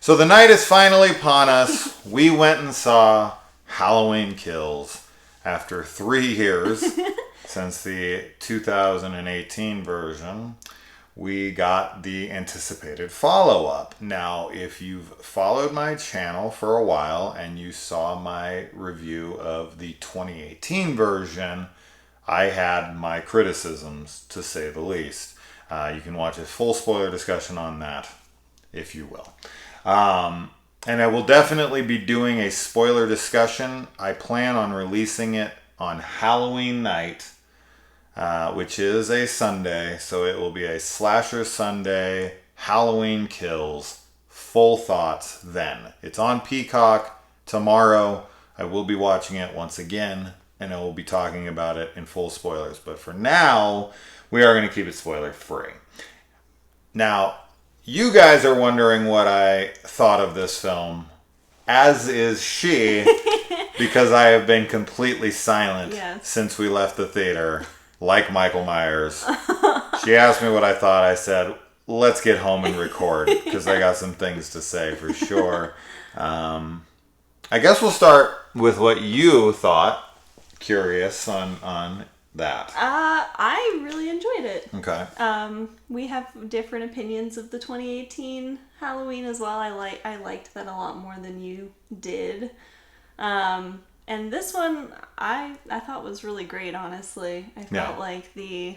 So the night is finally upon us. We went and saw Halloween Kills after 3 years since the 2018 version. We got the anticipated follow-up. Now, if you've followed my channel for a while and you saw my review of the 2018 version, I had my criticisms, to say the least. You can watch a full spoiler discussion on that, if you will. And I will definitely be doing a spoiler discussion. I plan on releasing it on Halloween night, which is a Sunday. So it will be a Slasher Sunday, Halloween Kills, full thoughts then. It's on Peacock tomorrow. I will be watching it once again, and I will be talking about it in full spoilers. But for now, we are going to keep it spoiler free. Now, you guys are wondering what I thought of this film, as is she, because I have been completely silent since we left the theater, like Michael Myers. She asked me what I thought. I said, let's get home and record, because I got some things to say for sure. I guess we'll start with what you thought. Curious on that. I really enjoyed it. Okay. We have different opinions of the 2018 Halloween as well. I liked that a lot more than you did. And this one I thought was really great, honestly. I felt like there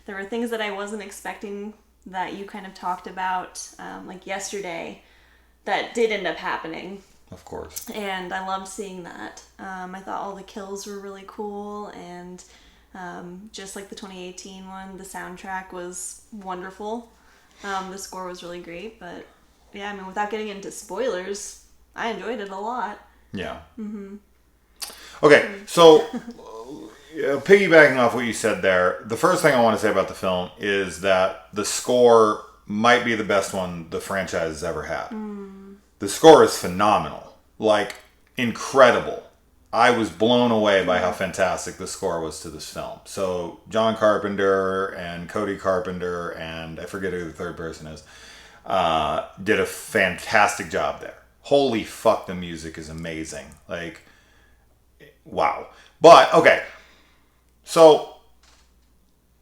were things that I wasn't expecting that you kind of talked about, like yesterday, that did end up happening. Of course. And I loved seeing that. I thought all the kills were really cool, and just like the 2018 one, the soundtrack was wonderful. The score was really great, but yeah, I mean, without getting into spoilers, I enjoyed it a lot. Yeah. Mm-hmm. Okay, so piggybacking off what you said there, the first thing I want to say about the film is that the score might be the best one the franchise has ever had. The score is phenomenal, like incredible. I was blown away by how fantastic the score was to this film. So John Carpenter and Cody Carpenter, and I forget who the third person is, did a fantastic job there. Holy fuck, the music is amazing. Like, wow. But, okay. So,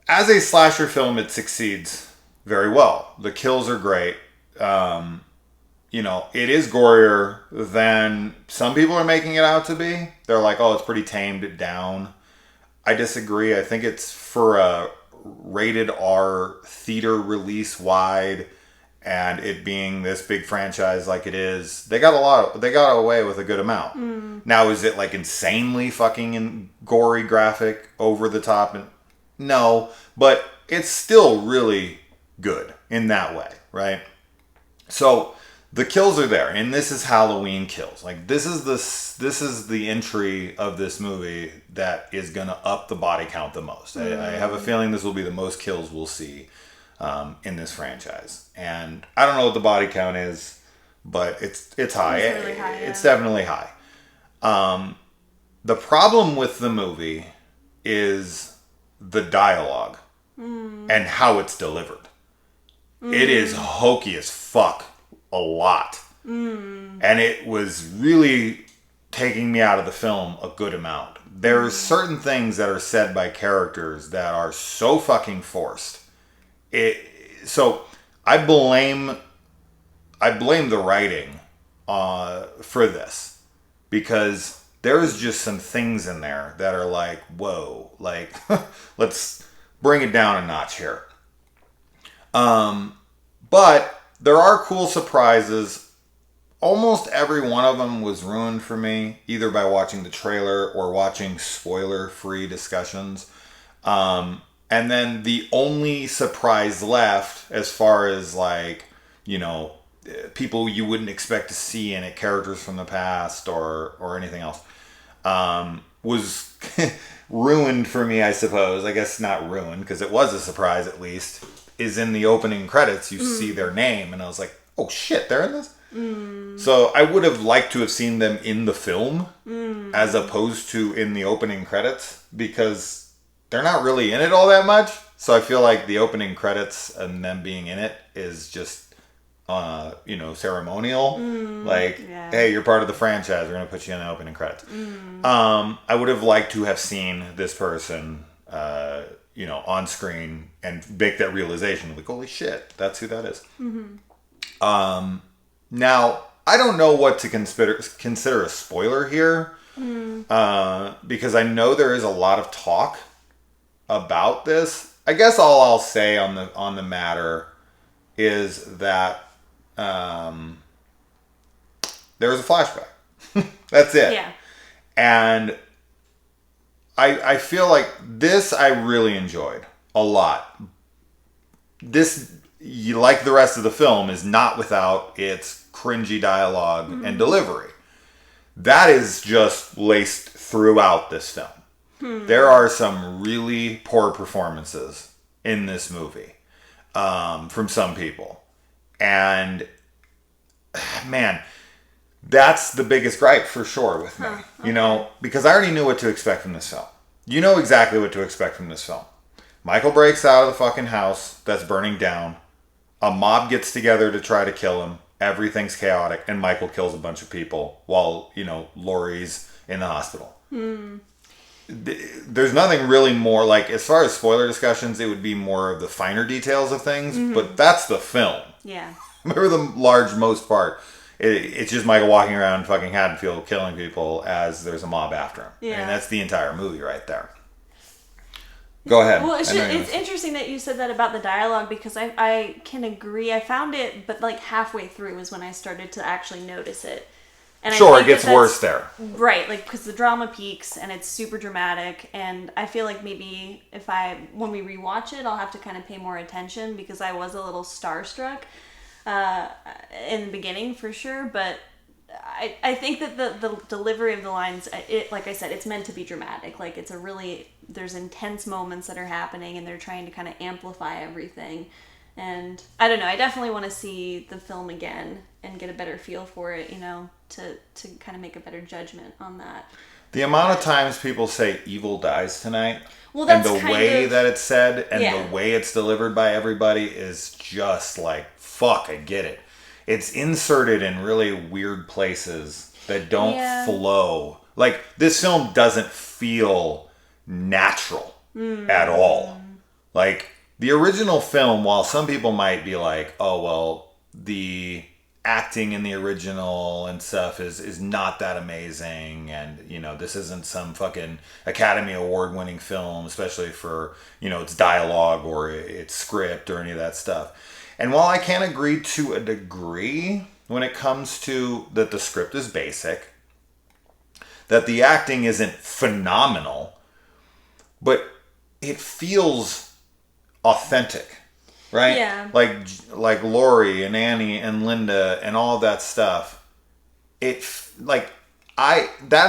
as a slasher film, it succeeds very well. The kills are great. You know, it is gorier than some people are making it out to be. They're like, oh, it's pretty tamed down. I disagree. I think it's for a rated R theater release wide, and it being this big franchise like it is, they got away with a good amount. Now, is it like insanely fucking gory, graphic, over the top? No, but it's still really good in that way, right? So the kills are there, and this is Halloween Kills. Like, this is the entry of this movie that is gonna up the body count the most. I have a feeling this will be the most kills we'll see in this franchise, and I don't know what the body count is, but it's high. It's really high. It's definitely high. The problem with the movie is the dialogue and how it's delivered. It is hokey as fuck. A lot. And it was really taking me out of the film a good amount. There's certain things that are said by characters that are so fucking forced. So I blame the writing for this, because there's just some things in there that are like, whoa, like let's bring it down a notch here. But there are cool surprises. Almost every one of them was ruined for me, either by watching the trailer or watching spoiler-free discussions. And then the only surprise left, as far as like, you know, people you wouldn't expect to see in it, characters from the past or anything else, was ruined for me, I suppose. I guess not ruined, because it was a surprise at least. Is in the opening credits, you see their name, and I was like, oh shit, they're in this? So I would have liked to have seen them in the film as opposed to in the opening credits, because they're not really in it all that much. So I feel like the opening credits and them being in it is just ceremonial. Yeah. Hey, you're part of the franchise. We're going to put you in the opening credits. I would have liked to have seen this person, on screen and make that realization. Like, holy shit, that's who that is. Now, I don't know what to consider a spoiler here. Because I know there is a lot of talk about this. I guess all I'll say on the matter is that there was a flashback. That's it. Yeah. And I feel like this I really enjoyed a lot. This, like the rest of the film, is not without its cringy dialogue and delivery. That is just laced throughout this film. There are some really poor performances in this movie from some people. And, man, that's the biggest gripe for sure with me. Okay. Because I already knew what to expect from this film. You know exactly what to expect from this film. Michael breaks out of the fucking house that's burning down. A mob gets together to try to kill him. Everything's chaotic, and Michael kills a bunch of people while, Laurie's in the hospital. There's nothing really more, as far as spoiler discussions, it would be more of the finer details of things, but that's the film. Yeah. For the most part, it's just Michael walking around fucking Haddonfield killing people as there's a mob after him. Yeah. And that's the entire movie right there. Go ahead. Well, it's interesting that you said that about the dialogue, because I can agree. I found it, but halfway through was when I started to actually notice it. And sure, it gets worse there. Right, because the drama peaks and it's super dramatic, and I feel like maybe when we rewatch it, I'll have to kind of pay more attention, because I was a little starstruck in the beginning for sure, but I think that the delivery of the lines, like I said, it's meant to be dramatic. There's intense moments that are happening, and they're trying to kind of amplify everything. And I don't know, I definitely want to see the film again and get a better feel for it, to kind of make a better judgment on that. The amount of times people say evil dies tonight, that's and the way that it's said and the way it's delivered by everybody is just fuck, I get it. It's inserted in really weird places that don't flow. This film doesn't feel natural at all. The original film, while some people might be like, oh, well, the acting in the original and stuff is not that amazing, and, this isn't some fucking Academy Award winning film, especially for, its dialogue or its script or any of that stuff. And while I can agree to a degree when it comes to that the script is basic, that the acting isn't phenomenal, but it feels authentic, right? Yeah. Like Laurie and Annie and Linda and all that stuff. That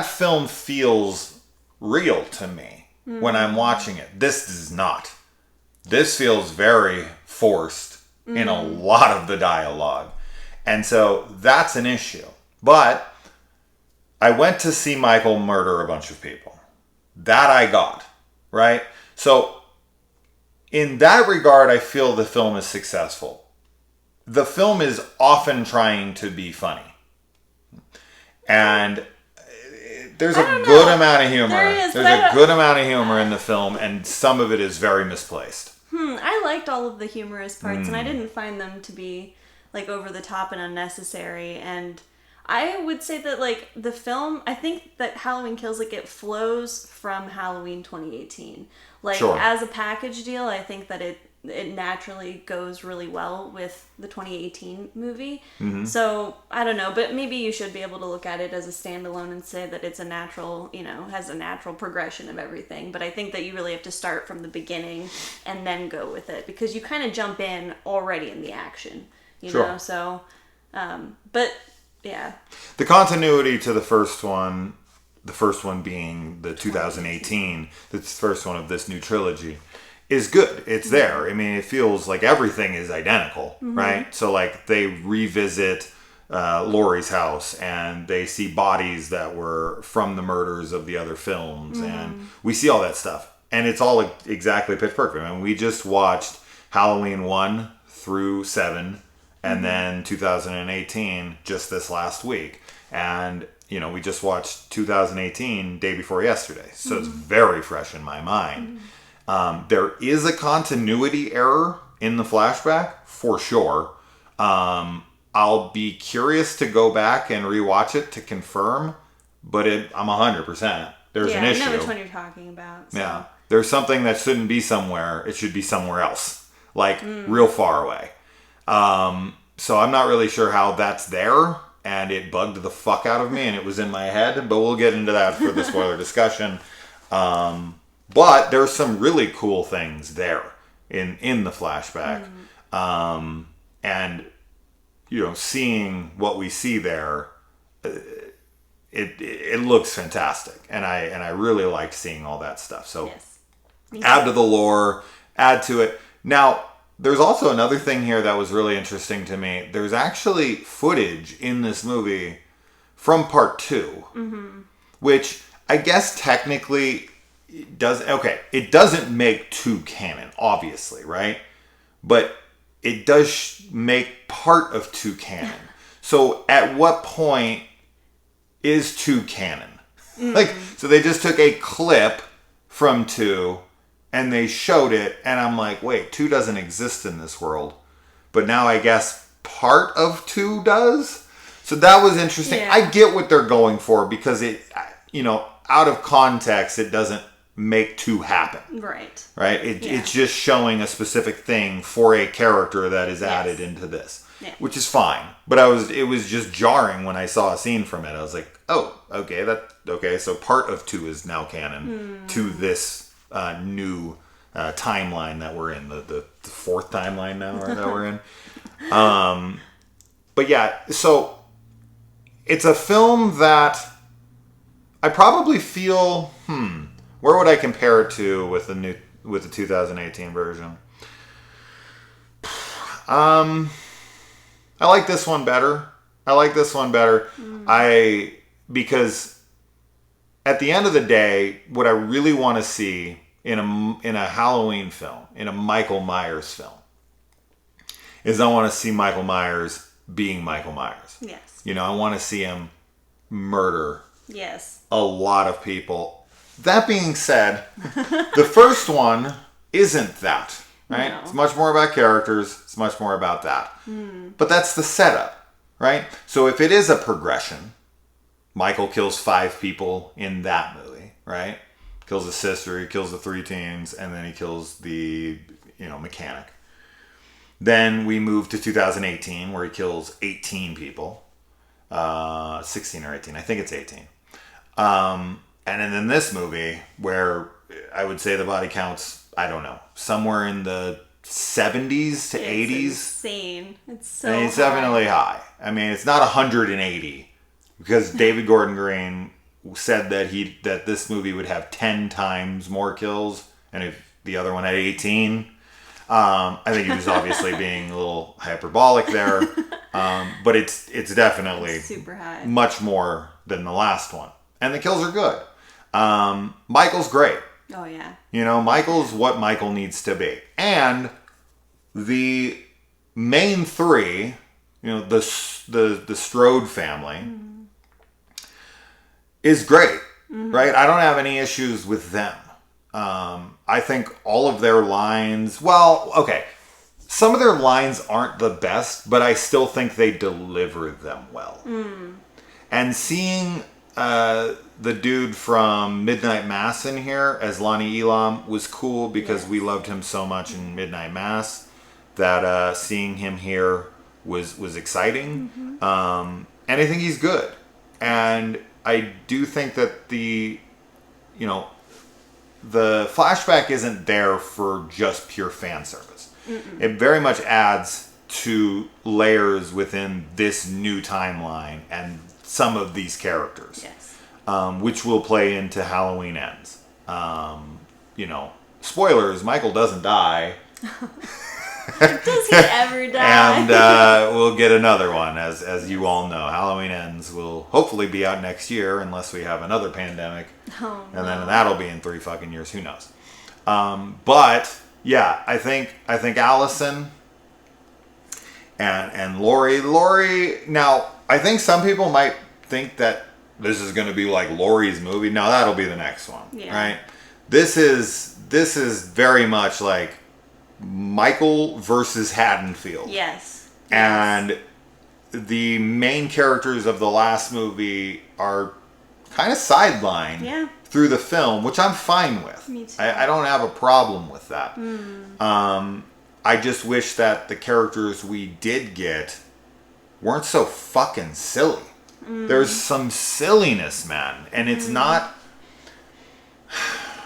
film feels real to me when I'm watching it. This does not. This feels very forced in a lot of the dialogue. And so that's an issue. But I went to see Michael murder a bunch of people. That I got, right? So in that regard, I feel the film is successful. The film is often trying to be funny. And there's a good amount of humor. There's a good amount of humor in the film, and some of it is very misplaced. I liked all of the humorous parts, and I didn't find them to be over the top and unnecessary. And I would say that the film, I think that Halloween Kills, it flows from Halloween 2018. Sure. As a package deal, I think that it naturally goes really well with the 2018 movie. So I don't know, but maybe you should be able to look at it as a standalone and say that it's a natural, has a natural progression of everything. But I think that you really have to start from the beginning and then go with it, because you kind of jump in already in the action, you know? So, but yeah. The continuity to the first one being the 2018, the first one of this new trilogy, is good. It's there. I mean, it feels like everything is identical, right? So they revisit Laurie's house, and they see bodies that were from the murders of the other films, and we see all that stuff. And it's all exactly pitch perfect. I mean, we just watched Halloween 1 through 7, and then 2018 just this last week. And, we just watched 2018 day before yesterday. So it's very fresh in my mind. There is a continuity error in the flashback, for sure. I'll be curious to go back and rewatch it to confirm, but I'm 100%. There's an issue. I know which one you're talking about. So. Yeah. There's something that shouldn't be somewhere. It should be somewhere else. Real far away. So I'm not really sure how that's there, and it bugged the fuck out of me, and it was in my head, but we'll get into that for the spoiler discussion. But there's some really cool things there in the flashback. And, seeing what we see there, it looks fantastic. And I really liked seeing all that stuff. So yes. Add to the lore, add to it. Now, there's also another thing here that was really interesting to me. There's actually footage in this movie from part 2, which I guess technically it doesn't make 2 canon, obviously, right? But it does make part of 2 canon. So at what point is 2 canon? So they just took a clip from 2 and they showed it, and I'm like, wait, 2 doesn't exist in this world. But now I guess part of 2 does? So that was interesting. Yeah. I get what they're going for, because it, out of context, it doesn't make 2 happen. Right. It's just showing a specific thing for a character that is added into this, which is fine. But it was just jarring when I saw a scene from it. I was like, oh, okay, so part of 2 is now canon to this new timeline that we're in, the 4th timeline now that we're in. But yeah, so it's a film that I probably feel, where would I compare it to with the 2018 version? I like this one better. Because at the end of the day, what I really want to see in a Halloween film, in a Michael Myers film, is I want to see Michael Myers being Michael Myers. Yes. I want to see him murder a lot of people. That being said, the first one isn't that, right? No. It's much more about characters. It's much more about that. But that's the setup, right? So if it is a progression, Michael kills 5 people in that movie, right? Kills his sister, he kills the 3 teens, and then he kills the, mechanic. Then we move to 2018, where he kills 18 people. 16 or 18. I think it's 18. And then in this movie, where I would say the body count's, I don't know, somewhere in the 70s to 80s. It's insane. It's so high. It's definitely high. I mean, it's not 180. Because David Gordon Green said that this movie would have 10 times more kills, and if the other one had 18. I think he was obviously being a little hyperbolic there, but it's definitely super high, much more than the last one, and the kills are good. Michael's great. Oh yeah. Michael's what Michael needs to be, and the main 3, the Strode family. Is great, right? I don't have any issues with them. I think all of their lines, some of their lines aren't the best, but I still think they deliver them well. And seeing the dude from Midnight Mass in here as Lonnie Elam was cool, because we loved him so much in Midnight Mass that seeing him here was exciting. And I think he's good. And I do think that the flashback isn't there for just pure fan service. It very much adds to layers within this new timeline and some of these characters, which will play into Halloween Ends. Spoilers, Michael doesn't die. Does he ever die? And we'll get another one, as you all know. Halloween Ends will hopefully be out next year, unless we have another pandemic. And then that'll be in 3 fucking years. Who knows? But yeah, I think Allison and Laurie. Now, I think some people might think that this is going to be like Laurie's movie. No, that'll be the next one, right? This is very much like Michael versus Haddonfield. Yes. And the main characters of the last movie are kind of sidelined through the film, which I'm fine with. Me too. I don't have a problem with that. I just wish that the characters we did get weren't so fucking silly. There's some silliness, man. And it's not...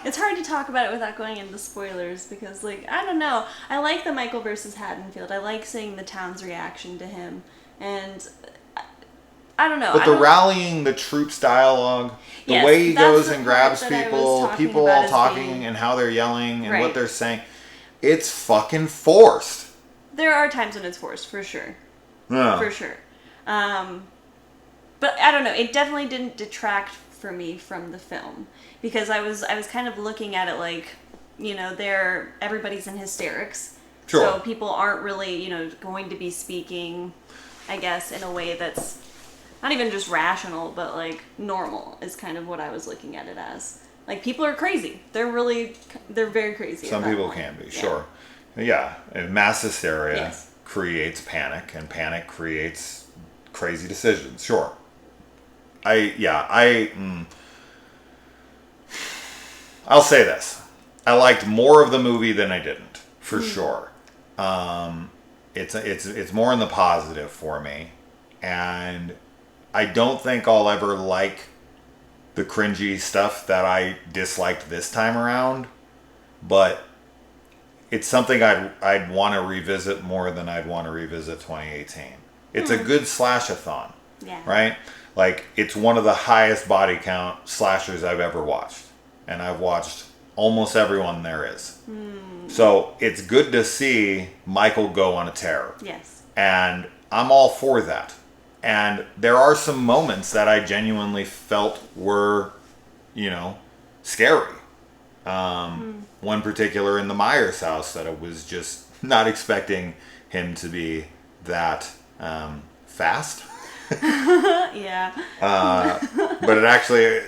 It's hard to talk about it without going into spoilers because, like, I don't know. I like the Michael versus Haddonfield. I like seeing the town's reaction to him. And I don't know. But the rallying the troops dialogue, the way he goes and grabs people all talking and how they're yelling and what they're saying, it's fucking forced. There are times when it's forced, for sure. Yeah. For sure. But I don't know. It definitely didn't detract for me from the film because I was kind of looking at it like, you know, everybody's in hysterics. Sure. So people aren't really, you know, going to be speaking, I guess, in a way that's not even just rational, but like normal is kind of what I was looking at it as. Like people are crazy. They're very crazy. Some people can be, sure. Yeah. And mass hysteria creates panic, and panic creates crazy decisions. Sure. I'll say this. I liked more of the movie than I didn't, for sure. It's more in the positive for me, and I don't think I'll ever like the cringy stuff that I disliked this time around, but it's something I'd want to revisit more than I'd want to revisit 2018. It's a good slash-a-thon, right? Like, it's one of the highest body count slashers I've ever watched. And I've watched almost everyone there is. So, it's good to see Michael go on a tear. Yes. And I'm all for that. And there are some moments that I genuinely felt were, you know, scary. One particular in the Myers house that I was just not expecting him to be that fast. But it actually,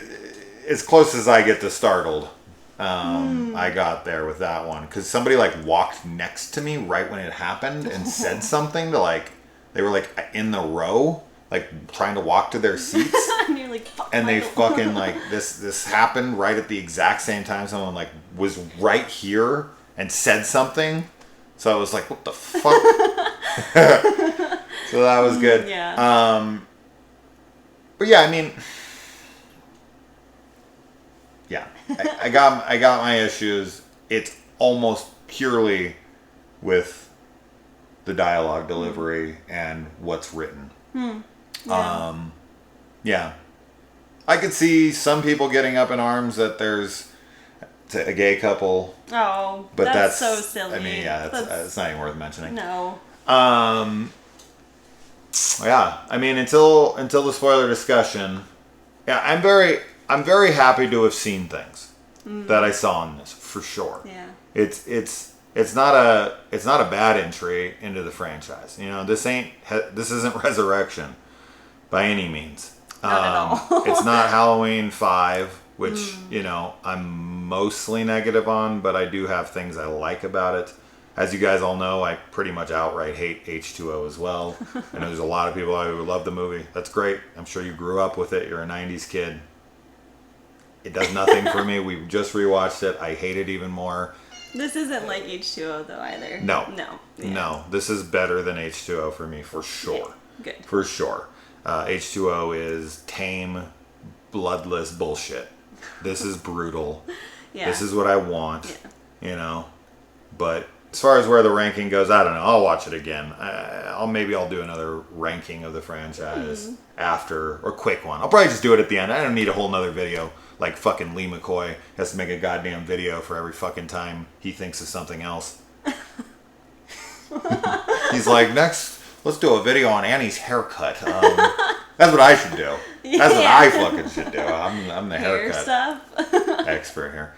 as close as I get to startled, I got there with that one. Because somebody like walked next to me right when it happened and said something to like, they were like in the row, like trying to walk to their seats. And you're like, fuck and they fucking like, this happened right at the exact same time. Someone like was right here and said something. So I was like, what the fuck? So that was good. Yeah. But yeah, I mean, yeah, I got my issues. It's almost purely with the dialogue delivery and what's written. Yeah. I could see some people getting up in arms that there's a gay couple. Oh, but that's so silly. I mean, yeah, it's not even worth mentioning. No. Yeah, I mean, until the spoiler discussion, yeah, I'm very happy to have seen things that I saw in this for sure. Yeah, it's not a bad entry into the franchise. You know, this isn't Resurrection by any means. Not at all. It's not Halloween 5, which you know I'm mostly negative on, but I do have things I like about it. As you guys all know, I pretty much outright hate H2O as well. I know there's a lot of people who love the movie. That's great. I'm sure you grew up with it. You're a 90s kid. It does nothing for me. We just rewatched it. I hate it even more. This isn't like H2O though either. No. Yeah. No. This is better than H2O for me for sure. Yeah. Good. For sure. H2O is tame, bloodless bullshit. This is brutal. Yeah. This is what I want. Yeah. You know? But as far as where the ranking goes, I don't know. I'll watch it again. Maybe I'll do another ranking of the franchise after, or quick one. I'll probably just do it at the end. I don't need a whole nother video like fucking Lee McCoy has to make a goddamn video for every fucking time he thinks of something else. He's like, next, let's do a video on Annie's haircut. That's what I should do. That's what I fucking should do. I'm the haircut stuff. expert here.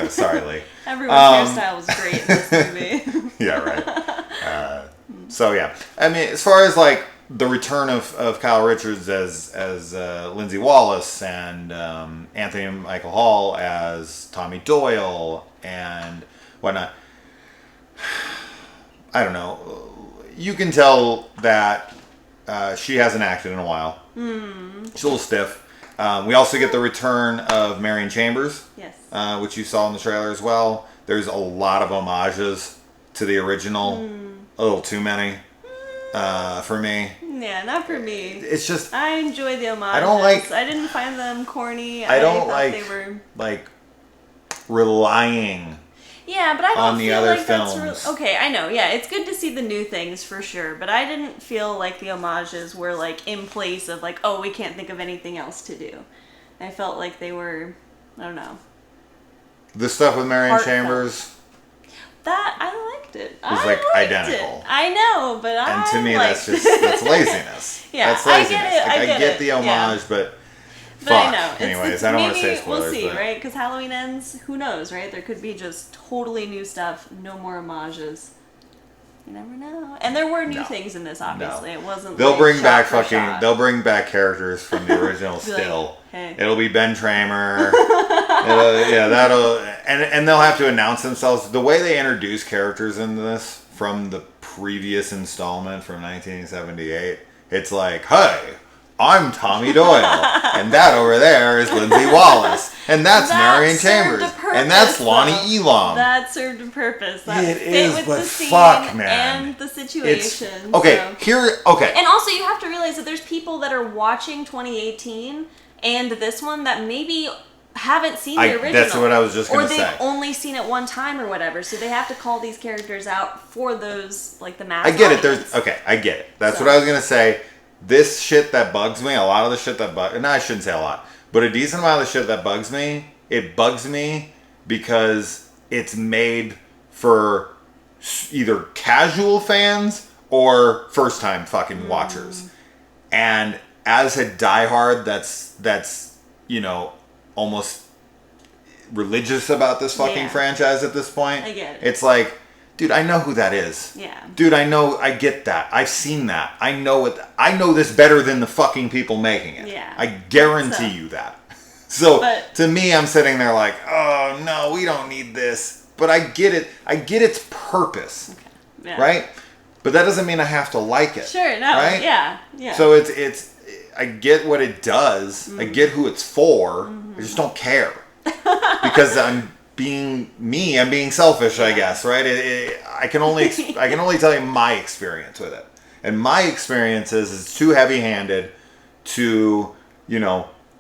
Sorry, Lee. Everyone's hairstyle was great in this movie. Yeah, right. So yeah, I mean, as far as like the return of Kyle Richards as Lindsay Wallace and Anthony Michael Hall as Tommy Doyle and whatnot, I don't know. You can tell that she hasn't acted in a while. She's a little stiff. We also get the return of Marion Chambers, Yes. which you saw in the trailer as well. There's a lot of homages to the original. A little too many for me. Yeah, not for me. It's just I enjoy the homages. I don't like. I didn't find them corny. I don't thought like they were... like relying. Yeah, but I don't on the feel other like films. that's okay. I know. Yeah, it's good to see the new things for sure, but I didn't feel like the homages were like in place of like, oh, we can't think of anything else to do. I felt like they were, I don't know. The stuff with Marion Heartfelt. Chambers. That I liked it. It was I like liked identical. It. I know, but And to me, liked that's laziness. Yeah, that's laziness. I get it. Like, I get the it, homage, yeah. but But fuck. I know. Anyways, I don't want to say maybe spoilers. we'll see, but right? Because Halloween ends. Who knows, right? There could be just totally new stuff. No more homages. You never know. And there were new things in this. Obviously, it wasn't. They'll like bring shot back for fucking. shot. They'll bring back characters from the original Be like, still. hey. It'll be Ben Tramer. That'll and they'll have to announce themselves. The way they introduce characters in this from the previous installment from 1978, it's like, hey, I'm Tommy Doyle, and that over there is Lindsay Wallace, and that's Marion Chambers, and that's Lonnie Elam. That served a purpose. That It fit is, with but the scene fuck, man. and the situation. Okay. And also, you have to realize that there's people that are watching 2018 and this one that maybe haven't seen the original. That's what I was just going to say. Or they've only seen it one time or whatever, so they have to call these characters out for those, like the mass I get it. audience. I get it. That's what I was going to say. This shit that bugs me, a lot of the shit that bugs... No, I shouldn't say a lot. But a decent amount of the shit that bugs me, it bugs me because it's made for either casual fans or first-time fucking watchers. And as a diehard that's almost religious about this fucking franchise at this point, I get it. It's like... Dude, I know who that is. Yeah. Dude, I get that. I've seen that. I know this better than the fucking people making it. Yeah. I guarantee you that. So, to me, I'm sitting there like, oh, no, we don't need this. But I get it. I get its purpose. Okay. Yeah. Right? But that doesn't mean I have to like it. Sure, no. Right? Yeah. Yeah. So it's I get what it does. Mm-hmm. I get who it's for. Mm-hmm. I just don't care. Because I'm being selfish, I guess, right? I can only tell you my experience with it, and my experience is it's too heavy-handed to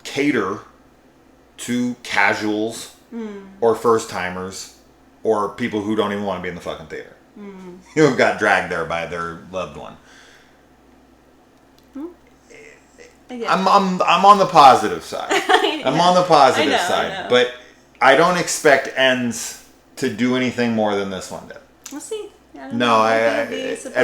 cater to casuals or first-timers or people who don't even want to be in the fucking theater, who got dragged there by their loved one. I'm on the positive side. I'm on the positive side, but I don't expect Ends to do anything more than this one did. We'll see. No, at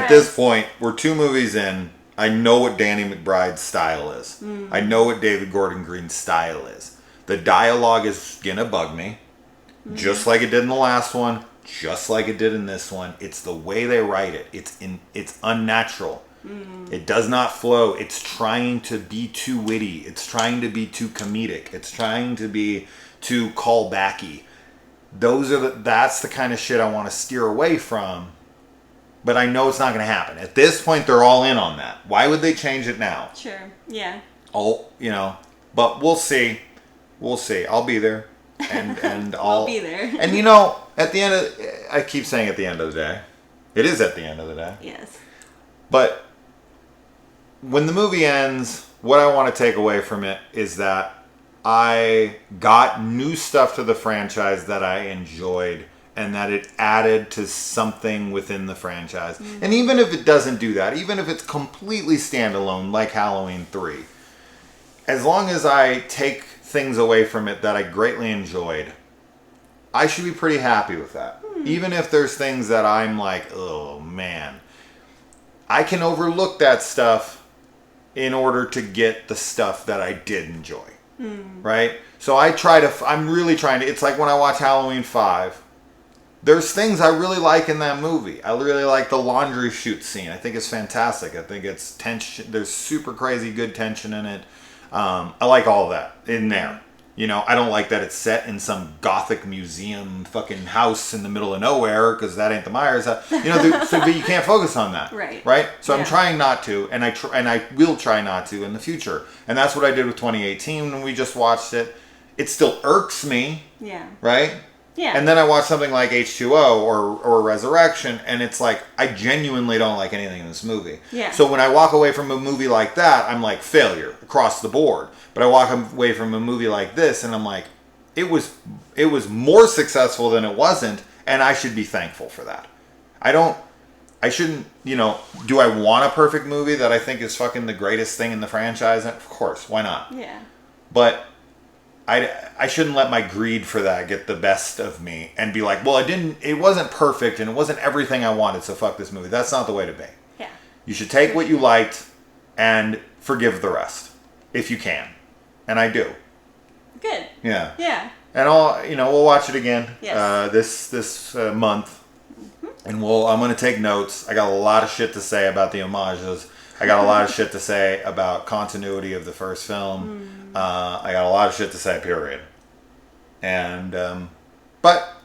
this point, we're 2 movies in. I know what Danny McBride's style is. Mm-hmm. I know what David Gordon Green's style is. The dialogue is gonna bug me, just like it did in the last one, just like it did in this one. It's the way they write it. It's unnatural. It does not flow. It's trying to be too witty. It's trying to be too comedic. It's trying to be too callbacky. That's the kind of shit I want to steer away from. But I know it's not going to happen. At this point, they're all in on that. Why would they change it now? Sure. Yeah. But we'll see. We'll see. I'll be there. And I'll be there. And at the end I keep saying at the end of the day. It is at the end of the day. Yes. But when the movie ends, what I want to take away from it is that I got new stuff to the franchise that I enjoyed and that it added to something within the franchise. Mm-hmm. And even if it doesn't do that, even if it's completely standalone like Halloween 3, as long as I take things away from it that I greatly enjoyed, I should be pretty happy with that. Mm-hmm. Even if there's things that I'm like, oh man, I can overlook that stuff in order to get the stuff that I did enjoy. Right? So I'm really trying to, it's like when I watch Halloween 5, there's things I really like in that movie. I really like the laundry chute scene. I think it's fantastic. I think it's tension. There's super crazy good tension in it. I like all of that in there. You know, I don't like that it's set in some gothic museum fucking house in the middle of nowhere, because that ain't the Myers house. You know, but you can't focus on that. Right. Right? So I'm trying not to, and I will try not to in the future. And that's what I did with 2018 when we just watched it. It still irks me. Yeah. Right? Yeah. And then I watch something like H2O or Resurrection, and it's like, I genuinely don't like anything in this movie. Yeah. So when I walk away from a movie like that, I'm like, failure across the board. But I walk away from a movie like this, and I'm like, it was more successful than it wasn't, and I should be thankful for that. I shouldn't, you know, do I want a perfect movie that I think is fucking the greatest thing in the franchise? Of course, why not? Yeah. But I shouldn't let my greed for that get the best of me and be like, well, it wasn't perfect and it wasn't everything I wanted, so fuck this movie. That's not the way to be. Yeah. You should take what you liked and forgive the rest, if you can. And I do. Good. Yeah. Yeah. And we'll watch it again this month. Mm-hmm. And I'm going to take notes. I got a lot of shit to say about the homages. I got a lot of shit to say about continuity of the first film. I got a lot of shit to say, period. And, but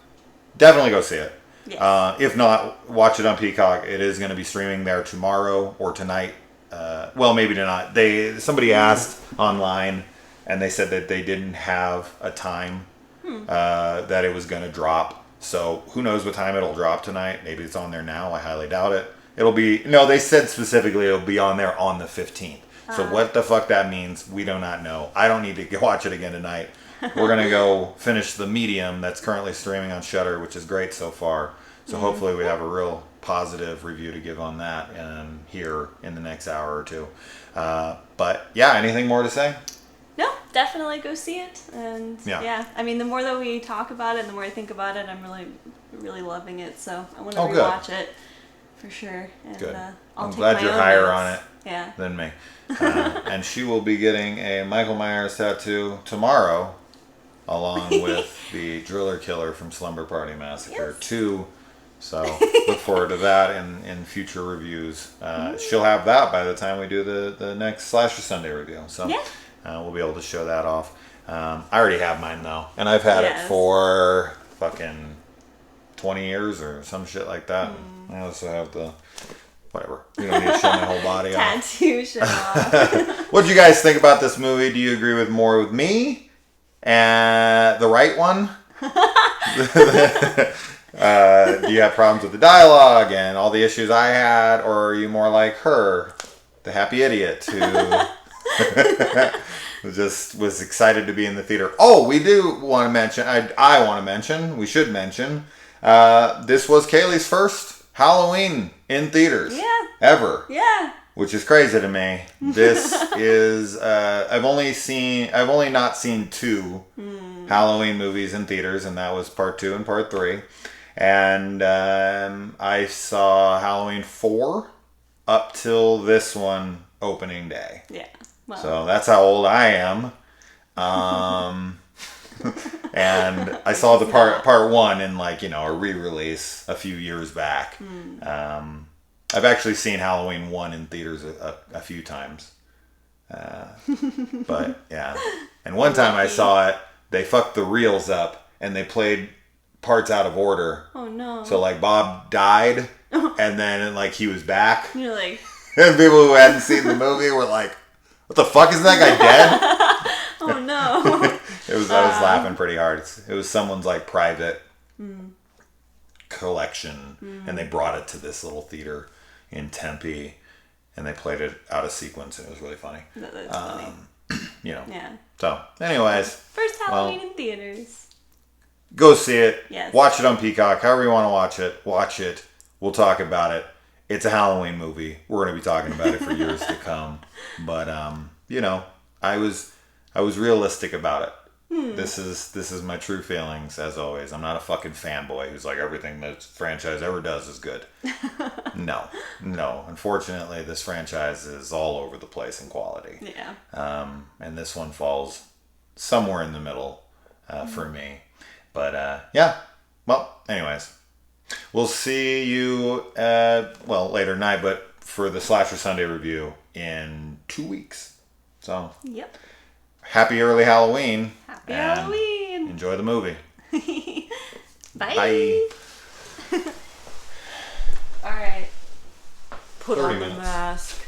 definitely go see it. Yes. If not, watch it on Peacock. It is going to be streaming there tomorrow or tonight. Well, maybe tonight. Somebody asked online, and they said that they didn't have a time that it was going to drop. So who knows what time it'll drop tonight. Maybe it's on there now. I highly doubt it. They said specifically it'll be on there on the 15th. So what the fuck that means, we do not know. I don't need to go watch it again tonight. We're going to go finish The Medium that's currently streaming on Shudder, which is great so far. So hopefully we have a real positive review to give on that here in the next hour or two. But yeah, anything more to say? No, definitely go see it. And yeah, I mean, the more that we talk about it and the more I think about it, I'm really, really loving it. So I want to rewatch it for sure. And, good. I'm glad you're higher on it than me. And she will be getting a Michael Myers tattoo tomorrow, along with the Driller Killer from Slumber Party Massacre 2. So look forward to that in future reviews. She'll have that by the time we do the next Slasher Sunday review. So we'll be able to show that off. I already have mine though, and I've had it for fucking 20 years or some shit like that. I also have the whatever. You don't need to show my whole body off. Tattoo show off. What do you guys think about this movie? Do you agree with me? And the right one? Do you have problems with the dialogue and all the issues I had, or are you more like her, the happy idiot who just was excited to be in the theater? Oh, we do want to mention, I want to mention, we should mention, this was Kaylee's first Halloween in theaters ever. Yeah. Which is crazy to me. This is I've only not seen 2 Halloween movies in theaters, and that was part 2 and part 3. And I saw Halloween 4 up till this one opening day. Yeah. Well. So that's how old I am. And I saw the part 1 in a re-release a few years back. I've actually seen Halloween 1 in theaters a few times. But yeah. And one time I saw it, they fucked the reels up and they played parts out of order. Oh no. So Bob died and then he was back. You're like... And people who hadn't seen the movie were like, what the fuck, isn't that guy dead? Oh no. I was laughing pretty hard. It was someone's private collection, and they brought it to this little theater in Tempe, and they played it out of sequence, and it was really funny. That's funny. Yeah. So, anyways. First Halloween in theaters. Go see it. Yes. Watch it on Peacock. However you want to watch it, watch it. We'll talk about it. It's a Halloween movie. We're going to be talking about it for years to come. But, I was realistic about it. This is my true feelings, as always. I'm not a fucking fanboy who's like, everything this franchise ever does is good. No. Unfortunately, this franchise is all over the place in quality. Yeah. And this one falls somewhere in the middle for me. But, yeah. Well, anyways, We'll see you at, well, later tonight, but for the Slasher Sunday review in 2 weeks. So, yep. Happy early Halloween. Happy Halloween. Enjoy the movie. Bye. Bye. All right. Put on the 30 minutes. mask.